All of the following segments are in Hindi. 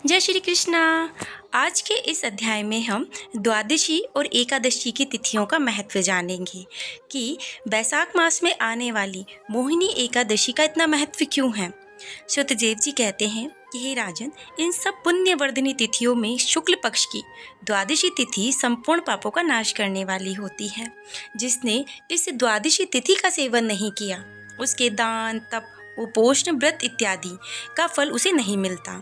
जय श्री कृष्णा। आज के इस अध्याय में हम द्वादशी और एकादशी की तिथियों का महत्व जानेंगे कि बैसाख मास में आने वाली मोहिनी एकादशी का इतना महत्व क्यों है। श्रुतदेव जी कहते हैं कि हे राजन, इन सब पुण्यवर्धनी तिथियों में शुक्ल पक्ष की द्वादशी तिथि संपूर्ण पापों का नाश करने वाली होती है। जिसने इस द्वादशी तिथि का सेवन नहीं किया, उसके दान, तप, उपोषण, व्रत इत्यादि का फल उसे नहीं मिलता।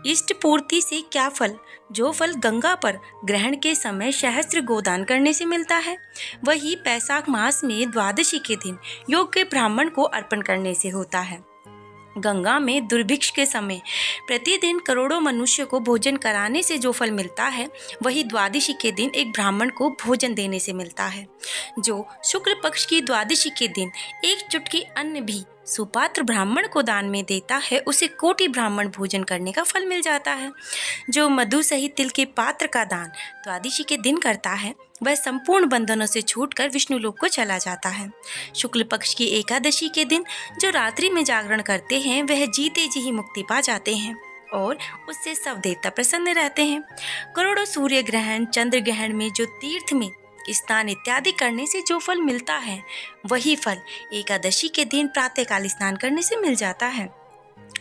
इष्ट पूर्ति से क्या फल? जो फल गंगा पर ग्रहण के समय सहस्त्र गोदान करने से मिलता है, वही बैसाख मास में द्वादशी के दिन योग्य ब्राह्मण को अर्पण करने से होता है। गंगा में दुर्भिक्ष के समय प्रतिदिन करोड़ों मनुष्य को भोजन कराने से जो फल मिलता है, वही द्वादशी के दिन एक ब्राह्मण को भोजन देने से मिलता है। जो शुक्ल पक्ष की द्वादशी के दिन एक चुटकी अन्न भी सुपात्र ब्राह्मण को दान में देता है, उसे कोटि ब्राह्मण भोजन करने का फल मिल जाता है। जो मधु सहित तिल के पात्र का दान द्वादशी के दिन करता है, वह संपूर्ण बंधनों से छूटकर विष्णु लोक को चला जाता है। शुक्ल पक्ष की एकादशी के दिन जो रात्रि में जागरण करते हैं, वह जीते जी ही मुक्ति पा जाते हैं और उससे सब देवता प्रसन्न रहते हैं। करोड़ों सूर्य ग्रहण, चंद्र ग्रहण में जो तीर्थ में स्नान इत्यादि करने से जो फल मिलता है, वही फल एकादशी के दिन प्रातःकाल स्नान करने से मिल जाता है।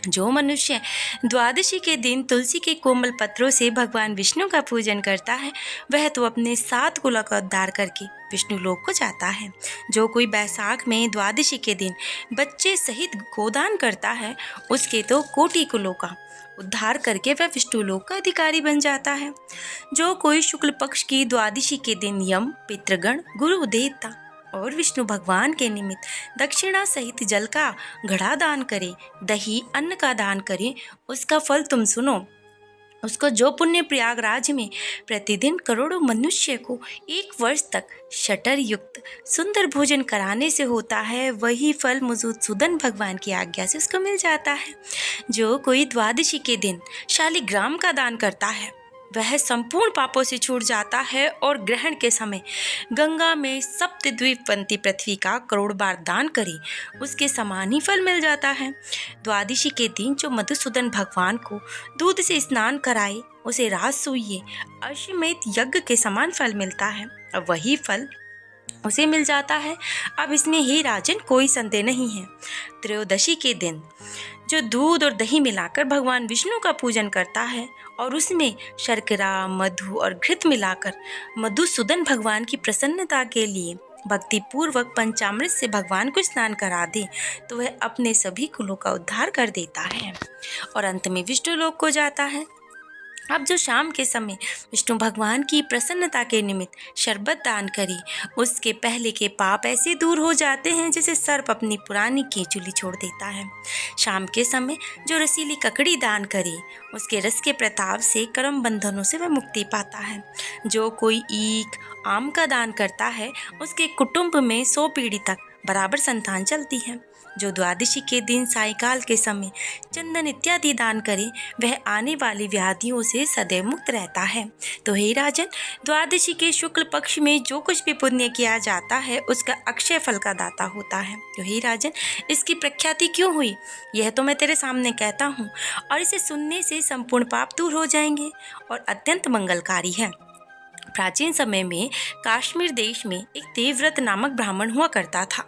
जो मनुष्य द्वादशी के दिन तुलसी के कोमल पत्रों से भगवान विष्णु का पूजन करता है, वह तो अपने 7 कुलों का उद्धार करके विष्णु लोक को जाता है। जो कोई बैसाख में द्वादशी के दिन बच्चे सहित गोदान करता है, उसके तो कोटि कुलों का उद्धार करके वह विष्णु लोक का अधिकारी बन जाता है। जो कोई शुक्ल पक्ष की द्वादशी के दिन यम, पितृगण, गुरु देवता और विष्णु भगवान के निमित्त दक्षिणा सहित जल का घड़ा दान करे, दही, अन्न का दान करे, उसका फल तुम सुनो। उसको जो पुण्य प्रयागराज में प्रतिदिन करोड़ों मनुष्य को 1 वर्ष तक शटर युक्त सुंदर भोजन कराने से होता है, वही फल मधुसूदन भगवान की आज्ञा से उसको मिल जाता है। जो कोई द्वादशी के दिन शालिग्राम का दान करता है, वह संपूर्ण पापों से छूट जाता है और ग्रहण के समय गंगा में सप्तद्वीपवंती पृथ्वी का करोड़ बार दान करे, उसके समान ही फल मिल जाता है। द्वादशी के दिन जो मधुसूदन भगवान को दूध से स्नान कराए, उसे राजसूय अश्वमेध यज्ञ के समान फल मिलता है और वही फल उसे मिल जाता है। अब इसमें ही राजन कोई संदेह नहीं है। त्रयोदशी के दिन जो दूध और दही मिलाकर भगवान विष्णु का पूजन करता है और उसमें शर्करा, मधु और घृत मिलाकर मधुसूदन भगवान की प्रसन्नता के लिए भक्ति पूर्वक पंचामृत से भगवान को स्नान करा दे, तो वह अपने सभी कुलों का उद्धार कर देता है और अंत में विष्णु लोक को जाता है। अब जो शाम के समय विष्णु भगवान की प्रसन्नता के निमित्त शरबत दान करे, उसके पहले के पाप ऐसे दूर हो जाते हैं जैसे सर्प अपनी पुरानी केंचुली छोड़ देता है। शाम के समय जो रसीली ककड़ी दान करे, उसके रस के प्रताप से कर्म बंधनों से वह मुक्ति पाता है। जो कोई ईख, आम का दान करता है, उसके कुटुंब में 100 पीढ़ी तक बराबर संतान चलती है। जो द्वादशी के दिन सायंकाल के समय चंदन इत्यादि दान करे, वह आने वाली व्याधियों से सदैव मुक्त रहता है। तो हे राजन, द्वादशी के शुक्ल पक्ष में जो कुछ भी पुण्य किया जाता है, उसका अक्षय फल का दाता होता है। तो हे राजन, इसकी प्रख्याति क्यों हुई, यह तो मैं तेरे सामने कहता हूँ, और इसे सुनने से संपूर्ण पाप दूर हो जाएंगे और अत्यंत मंगलकारी है। प्राचीन समय में कश्मीर देश में एक देवव्रत नामक ब्राह्मण हुआ करता था।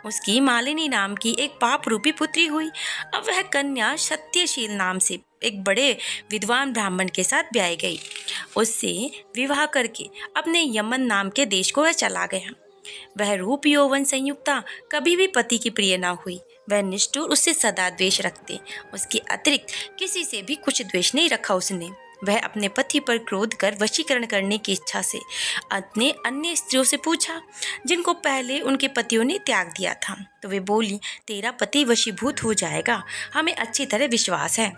उसकी मालिनी नाम की एक पाप रूपी पुत्री हुई। अब वह कन्या सत्यशील नाम से एक बड़े विद्वान ब्राह्मण के साथ ब्याही गई। उससे विवाह करके अपने यमन नाम के देश को वह चला गया। वह रूप यौवन संयुक्ता कभी भी पति की प्रिय न हुई। वह निष्ठुर उससे सदा द्वेष रखते, उसके अतिरिक्त किसी से भी कुछ द्वेष नहीं रखा उसने। वह अपने पति पर क्रोध कर वशीकरण करने की इच्छा से अपने अन्य स्त्रियों से पूछा, जिनको पहले उनके पतियों ने त्याग दिया था। तो वे बोली, तेरा पति वशीभूत हो जाएगा, हमें अच्छी तरह विश्वास है।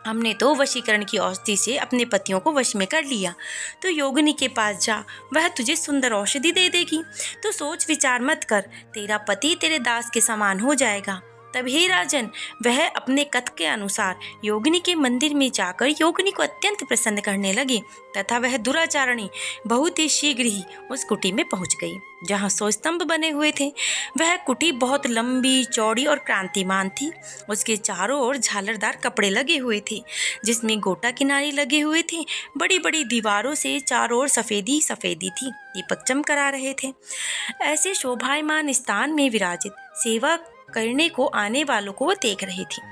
हमने तो वशीकरण की औषधि से अपने पतियों को वश में कर लिया। तो योगिनी के पास जा, वह तुझे सुंदर औषधि दे देगी। तो सोच विचार मत कर, तेरा पति तेरे दास के समान हो जाएगा। तब हे राजन, वह अपने कथ के अनुसार योगिनी के मंदिर में जाकर योगिनी को अत्यंत प्रसन्न करने लगी तथा वह दुराचारणी बहुत ही शीघ्र ही उस कुटी में पहुंच गई जहां 100 स्तंभ बने हुए थे। वह कुटी बहुत लंबी, चौड़ी और क्रांतिमान थी। उसके चारों ओर झालरदार कपड़े लगे हुए थे जिसमें गोटा किनारे लगे हुए थे। बड़ी बड़ी दीवारों से चारों ओर सफेदी ही सफेदी थी। दीपक चमकरा रहे थे। ऐसे शोभायमान स्थान में विराजित सेवा करने को आने वालों को वो देख रही थी।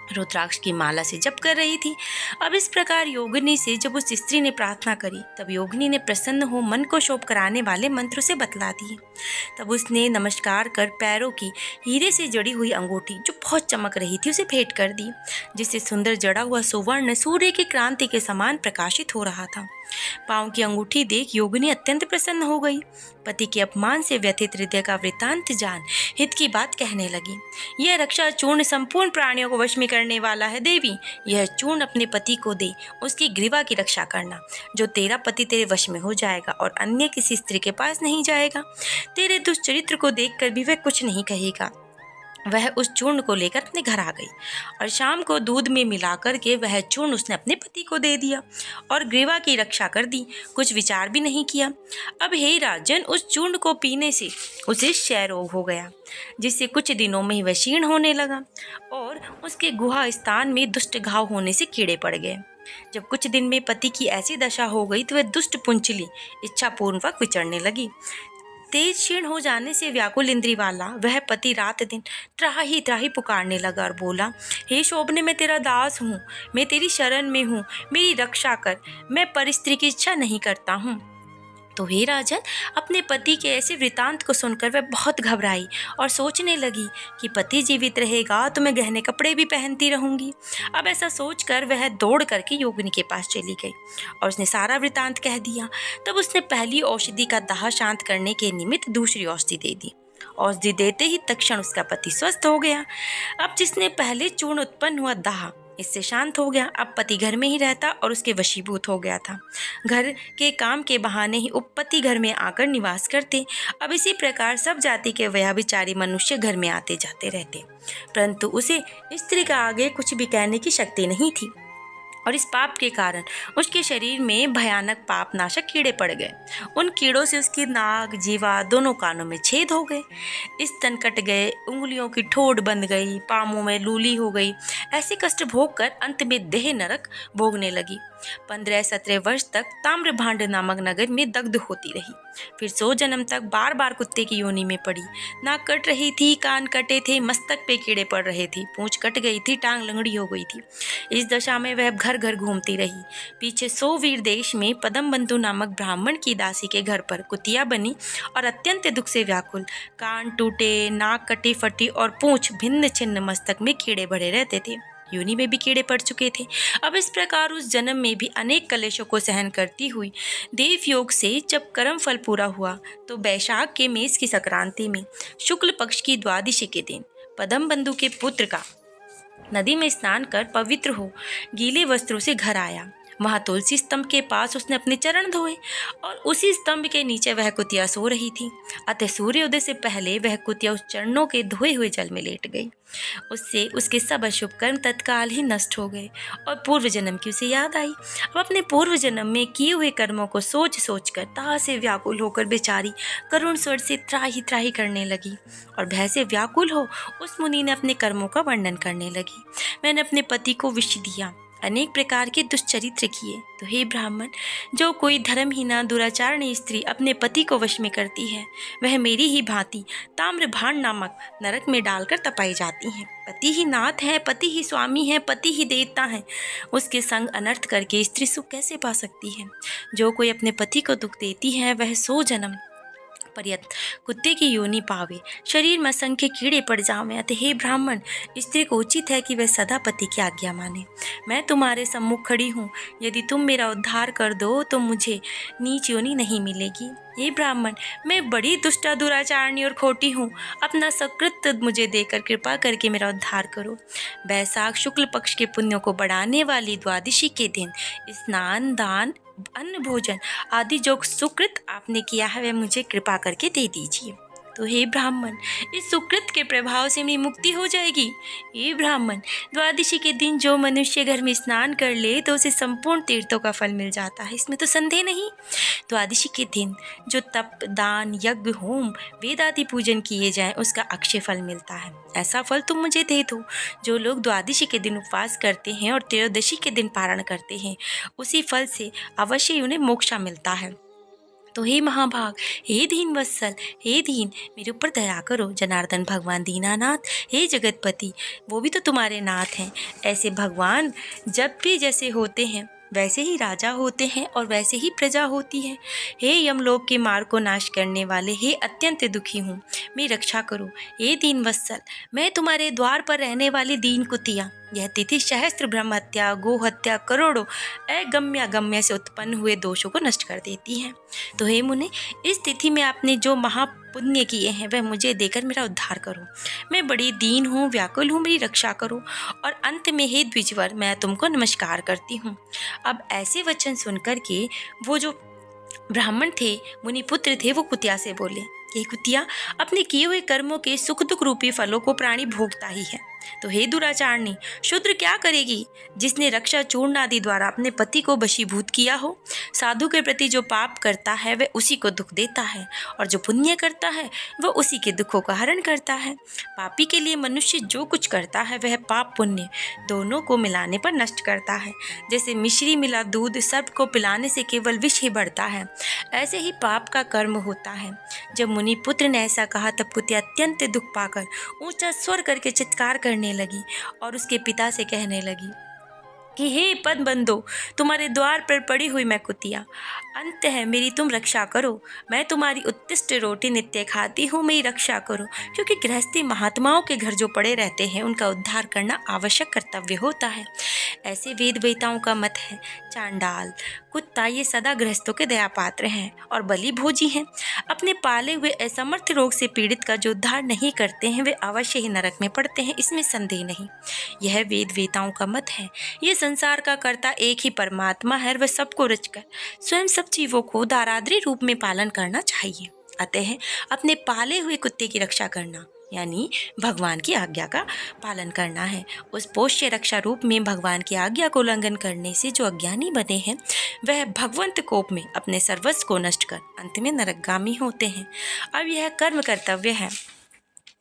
रुद्राक्ष की माला से जप कर रही थी। अब इस प्रकार योगिनी से जब उस स्त्री ने प्रार्थना करी तब योगिनी ने प्रसन्न हो मन को शोभ कराने वाले मंत्र से बतला दिए। तब उसने नमस्कार कर पैरों की हीरे से जड़ी हुई अंगूठी जो बहुत चमक रही थी उसे भेंट कर दी, जिससे सुंदर जड़ा हुआ सुवर्ण सूर्य की क्रांति के समान प्रकाशित हो रहा था। पाँव की अंगूठी देख योगिनी अत्यंत प्रसन्न हो गई। पति के अपमान से व्यथित हृदय का वृतांत जान हित की बात कहने लगी। यह रक्षा चूर्ण संपूर्ण प्राणियों को वश में करने वाला है देवी। यह चूर्ण अपने पति को दे, उसकी ग्रीवा की रक्षा करना। जो तेरा पति तेरे वश में हो जाएगा और अन्य किसी स्त्री के पास नहीं जाएगा। तेरे दुष्चरित्र को देखकर भी वह कुछ नहीं कहेगा। वह उस चूर्ण को लेकर अपने घर आ गई और शाम को दूध में मिलाकर के वह चूर्ण उसने अपने पति को दे दिया और ग्रीवा की रक्षा कर दी। कुछ विचार भी नहीं किया। अब हे राजन, उस चूर्ण को पीने से उसे क्षय रोग हो गया, जिससे कुछ दिनों में ही वह क्षीण होने लगा और उसके गुहा स्थान में दुष्ट घाव होने से कीड़े पड़ गए। जब कुछ दिन में पति की ऐसी दशा हो गई तो वह दुष्ट पुंचली इच्छापूर्वक विचरने लगी। तेज क्षीण हो जाने से व्याकुल इंद्री वाला वह पति रात दिन त्राही त्राही पुकारने लगा और बोला, हे शोभने, मैं तेरा दास हूँ, मैं तेरी शरण में हूँ, मेरी रक्षा कर, मैं परस्त्री की इच्छा नहीं करता हूँ। तो हे राजन, अपने पति के ऐसे वृतांत को सुनकर वह बहुत घबराई और सोचने लगी कि पति जीवित रहेगा तो मैं गहने कपड़े भी पहनती रहूंगी। अब ऐसा सोचकर वह दौड़ करके योगिनी के पास चली गई और उसने सारा वृतांत कह दिया। तब उसने पहली औषधि का दाह शांत करने के निमित्त दूसरी औषधि दे दी। औषधि देते ही तत्क्षण उसका पति स्वस्थ हो गया। अब जिसने पहले चूर्ण उत्पन्न हुआ दाह इससे शांत हो गया। अब पति घर में ही रहता और उसके वशीभूत हो गया था। घर के काम के बहाने ही उपपति घर में आकर निवास करते। अब इसी प्रकार सब जाति के व्यभिचारी मनुष्य घर में आते जाते रहते, परंतु उसे स्त्री का आगे कुछ भी कहने की शक्ति नहीं थी और इस पाप के कारण उसके शरीर में भयानक पाप नाशक कीड़े पड़ गए। उन कीड़ों से उसकी नाक, जीवा, दोनों कानों में छेद हो गए, स्तन कट गए, उंगलियों की ठोड़ बंध गई, पामों में लूली हो गई। ऐसे कष्ट भोग कर अंत में देह नरक भोगने लगी। 15-17 वर्ष तक ताम्रभांड नामक नगर में दग्ध होती रही। फिर 100 जन्म तक बार बार कुत्ते की योनि में पड़ी। नाक कट रही थी, कान कटे थे, मस्तक पे कीड़े पड़ रहे थे, पूंछ कट गई थी, टांग लंगड़ी हो गई थी। इस दशा में वह घर घर घूमती रही। पीछे 100 वीर देश में पदमबंधु नामक ब्राह्मण की दासी के घर पर कुतिया बनी और अत्यंत दुख से व्याकुल, कान टूटे, नाक कटी फटी और पूंछ भिन्न छिन्न, मस्तक में कीड़े भरे रहते थे। योनि में भी कीड़े पड़ चुके थे। अब इस प्रकार उस जन्म में भी अनेक कलेशों को सहन करती हुई देव योग से जब कर्म फल पूरा हुआ तो बैशाख के मेष की संक्रांति में शुक्ल पक्ष की द्वादशी के दिन पदमबंधु के पुत्र का नदी में स्नान कर पवित्र हो गीले वस्त्रों से घर आया। वहाँ तुलसी स्तंभ के पास उसने अपने चरण धोए और उसी स्तंभ के नीचे वह कुतिया सो रही थी। अतः सूर्योदय से पहले वह कुतिया उस चरणों के धोए हुए जल में लेट गई। उससे उसके सब अशुभ कर्म तत्काल ही नष्ट हो गए और पूर्व जन्म की उसे याद आई। अब अपने पूर्व जन्म में किए हुए कर्मों को सोच सोच कर ताह से व्याकुल होकर बेचारी करुण स्वर से त्राही त्राही करने लगी और भय से व्याकुल हो उस मुनि ने अपने कर्मों का वर्णन करने लगी। मैंने अपने पति को विष दिया, अनेक प्रकार के दुष्चरित्र किए, तो हे ब्राह्मण, जो कोई धर्महीना दुराचारणी स्त्री अपने पति को वश में करती है वह मेरी ही भांति ताम्रभांड नामक नरक में डालकर तपाई जाती हैं। पति ही नाथ है, पति ही स्वामी है, पति ही देवता है। उसके संग अनर्थ करके स्त्री सुख कैसे पा सकती है? जो कोई अपने पति को दुख देती है वह 100 जन्म पर्यंत कुत्ते की योनि पावे, शरीर में असंख्य कीड़े पड़ जावे। अतः हे ब्राह्मण, स्त्री को उचित है कि वह सदा पति की आज्ञा माने। मैं तुम्हारे सम्मुख खड़ी हूँ, यदि तुम मेरा उद्धार कर दो तो मुझे नीच योनि नहीं मिलेगी। हे ब्राह्मण, मैं बड़ी दुष्टा दुराचारणी और खोटी हूँ, अपना सकृत मुझे देकर कृपा करके मेरा उद्धार करो। बैसाख शुक्ल पक्ष के पुण्यों को बढ़ाने वाली द्वादशी के दिन स्नान, दान, अन्न भोजन आदि जो सुकृत आपने किया है वह मुझे कृपा करके दे दीजिए। तो हे ब्राह्मण, इस सुकृत के प्रभाव से मेरी मुक्ति हो जाएगी। हे ब्राह्मण, द्वादशी के दिन जो मनुष्य घर में स्नान कर ले तो उसे संपूर्ण तीर्थों का फल मिल जाता है, इसमें तो संदेह नहीं। द्वादशी के दिन जो तप, दान, यज्ञ, होम, वेद आदि पूजन किए जाएं उसका अक्षय फल मिलता है। ऐसा फल तुम मुझे दे दो। जो लोग द्वादशी के दिन उपवास करते हैं और त्रयोदशी के दिन पारण करते हैं, उसी फल से अवश्य उन्हें मोक्ष मिलता है। तो हे महाभाग, हे दीन वत्सल, हे दीन, मेरे ऊपर दया करो। जनार्दन भगवान दीनानाथ, हे जगतपति, वो भी तो तुम्हारे नाथ हैं। ऐसे भगवान जब भी जैसे होते हैं वैसे ही राजा होते हैं और वैसे ही प्रजा होती है। हे यमलोक के मार्ग को नाश करने वाले, हे अत्यंत दुखी हूँ, मेरी रक्षा करो। हे दीन वत्सल, मैं तुम्हारे द्वार पर रहने वाली दीन कुतिया, यह तिथि सहस्त्र ब्रह्म हत्या, गो हत्या, करोड़ों अगम्य से उत्पन्न हुए दोषों को नष्ट कर देती है। तो हे मुने, इस तिथि में आपने जो महापुण्य किए हैं वह मुझे देकर मेरा उद्धार करो। मैं बड़ी दीन हूँ, व्याकुल हूँ, मेरी रक्षा करो। और अंत में हे द्विजवर, मैं तुमको नमस्कार करती हूँ। अब ऐसे वचन सुनकर के वो जो ब्राह्मण थे, मुनिपुत्र थे, वो कुतिया से बोले कि कुतिया, अपने किए हुए कर्मों के सुख दुख रूपी फलों को प्राणी भोगता ही है। तो हे दुराचारणी, शूद्र क्या करेगी जिसने रक्षा चूर्ण आदि द्वारा अपने पति को वशीभूत किया हो। साधु के प्रति जो पाप करता है वह उसी को दुख देता है, और जो पुण्य करता है वह उसी के दुखों का हरण करता है। पापी के लिए मनुष्य जो कुछ करता है वह पाप पुण्य दोनों को मिलाने पर नष्ट करता है। जैसे मिश्री मिला दूध सर्प को पिलाने से केवल विष ही बढ़ता है, ऐसे ही पाप का कर्म होता है। जब मुनिपुत्र ने ऐसा कहा तब कुतिया अत्यंत दुख पाकर ऊंचा स्वर करके चित्कार करने लगी और उसके पिता से कहने लगी कि हे पद बंधो, तुम्हारे द्वार पर पड़ी हुई मैं कुतिया, अंत है मेरी तुम रक्षा करो। मैं तुम्हारी उत्तिष्ट रोटी नित्य खाती हूँ, मेरी रक्षा करो। क्योंकि गृहस्थी महात्माओं के घर जो पड़े रहते हैं उनका उद्धार करना आवश्यक कर्तव्य होता है। ऐसे वेद वेताओं का मत है। चांडाल, कुत्ता ये सदा गृहस्थों के दया पात्र हैं और बलि भोजी हैं। अपने पाले हुए असमर्थ रोग से पीड़ित का जो उद्धार नहीं करते हैं वे अवश्य ही नरक में पड़ते हैं, इसमें संदेह नहीं। यह वेद वेताओं का मत है। ये संसार का कर्ता एक ही परमात्मा है, वह सबको रचकर स्वयं सब जीवों को दाराद्री रूप में पालन करना चाहिए। अतः अपने पाले हुए कुत्ते की रक्षा करना यानी भगवान की आज्ञा का पालन करना है। उस पोष्य रक्षा रूप में भगवान की आज्ञा को उल्लंघन करने से जो अज्ञानी बने हैं वह भगवंत कोप में अपने सर्वस्व को नष्ट कर अंत में नरकगामी होते हैं। अब यह कर्म कर्तव्य है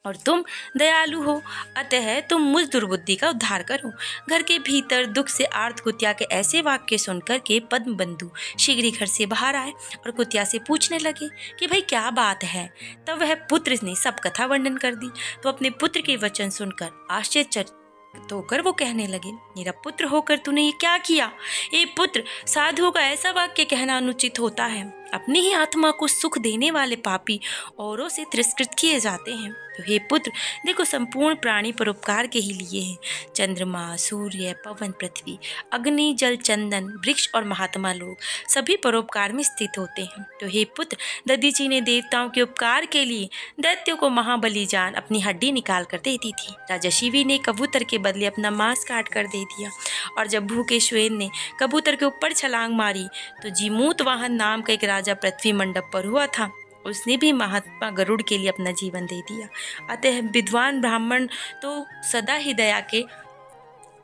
और तुम दयालु हो, अतः तुम मुझ दुर्बुद्धि का उद्धार करो। घर के भीतर दुख से आर्त कुतिया के ऐसे वाक्य सुनकर के पद्म बंधु शीघ्र ही घर से बाहर आए और कुतिया से पूछने लगे कि भाई क्या बात है। तब वह पुत्र ने सब कथा वर्णन कर दी। तो अपने पुत्र के वचन सुनकर आश्चर्यचकित होकर वो कहने लगे, मेरा पुत्र होकर तूने ये क्या किया। ए पुत्र, साधुओं का ऐसा वाक्य कहना अनुचित होता है। अपनी ही आत्मा को सुख देने वाले पापी औरों से तिरस्कृत किए जाते हैं। तो हे पुत्र, देखो संपूर्ण प्राणी परोपकार के ही लिए हैं। चंद्रमा, सूर्य, पवन, पृथ्वी, अग्नि, जल, चंदन, वृक्ष और महात्मा लोग सभी परोपकार में स्थित होते हैं। तो हे पुत्र, दधीचि ने देवताओं के उपकार के लिए दैत्यों को महाबलिजान अपनी हड्डी निकाल कर दे दी थी। राजा शिवी ने कबूतर के बदले अपना मांस काट कर दे दिया। और जब भूकेश्वेन ने कबूतर के ऊपर छलांग मारी तो जीमूत वाहन नाम का एक राजा पृथ्वी मंडप पर हुआ था, उसने भी महात्मा गरुड़ के लिए अपना जीवन दे दिया। अतः विद्वान ब्राह्मण तो सदा ही दया के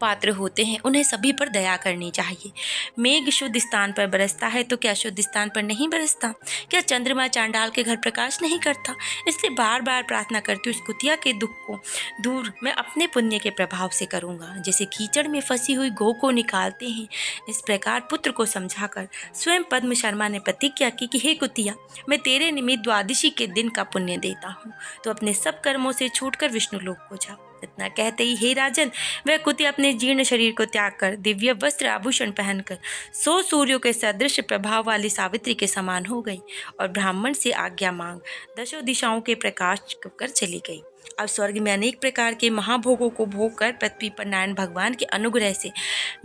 पात्र होते हैं, उन्हें सभी पर दया करनी चाहिए। मेघ शुद्ध स्थान पर बरसता है तो क्या शुद्ध स्थान पर नहीं बरसता? क्या चंद्रमा चांडाल के घर प्रकाश नहीं करता? इसलिए बार बार प्रार्थना करती हूँ, इस कुतिया के दुख को दूर मैं अपने पुण्य के प्रभाव से करूँगा। जैसे कीचड़ में फंसी हुई गौ को निकालते हैं, इस प्रकार पुत्र को समझाकर स्वयं पद्म शर्मा ने प्रतिज्ञा की कि हे कुतिया, मैं तेरे निमित्त द्वादशी के दिन का पुण्य देता हूँ, तो अपने सब कर्मों से छूटकर विष्णु लोक को जा। इतना कहते ही हे राजन, वह कुतिया अपने जीर्ण शरीर को त्याग कर दिव्य वस्त्र आभूषण पहनकर 100 सूर्यों के सदृश प्रभाव वाली सावित्री के समान हो गई और ब्राह्मण से आज्ञा मांग दशों दिशाओं के प्रकाश कर चली गई। अब स्वर्ग में अनेक प्रकार के महाभोगों को भोग कर पृथ्वी पर नारायण भगवान के अनुग्रह से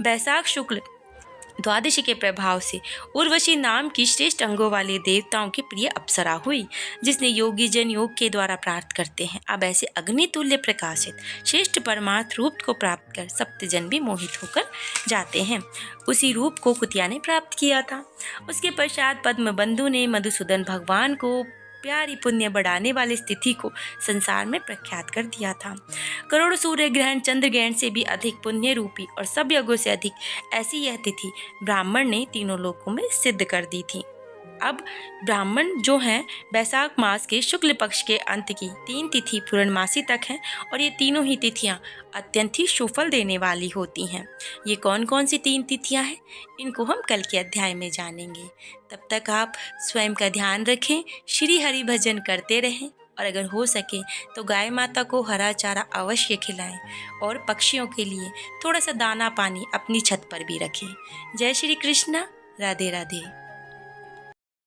वैशाख शुक्ल द्वादशी के प्रभाव से उर्वशी नाम की श्रेष्ठ अंगों वाले देवताओं की प्रिय अप्सरा हुई, जिसने योगी जन योग के द्वारा प्राप्त करते हैं। अब ऐसे अग्नितुल्य प्रकाशित श्रेष्ठ परमार्थ रूप को प्राप्त कर सप्तजन भी मोहित होकर जाते हैं। उसी रूप को कुतिया ने प्राप्त किया था। उसके पश्चात पद्म बंधु ने मधुसूदन भगवान को प्यारी पुण्य बढ़ाने वाली इस तिथि को संसार में प्रख्यात कर दिया था। करोड़ों सूर्य ग्रहण, चंद्र ग्रहण से भी अधिक पुण्य रूपी और सब यज्ञों से अधिक ऐसी यह तिथि ब्राह्मण ने तीनों लोकों में सिद्ध कर दी थी। अब ब्राह्मण जो हैं बैसाख मास के शुक्ल पक्ष के अंत की 3 तिथि पूर्णमासी तक हैं और ये तीनों ही तिथियां अत्यंत ही सुफल देने वाली होती हैं। ये कौन कौन सी 3 तिथियां हैं, इनको हम कल के अध्याय में जानेंगे। तब तक आप स्वयं का ध्यान रखें, श्री हरि भजन करते रहें और अगर हो सके तो गाय माता को हरा चारा अवश्य खिलाएं और पक्षियों के लिए थोड़ा सा दाना पानी अपनी छत पर भी रखें। जय श्री कृष्णा, राधे राधे।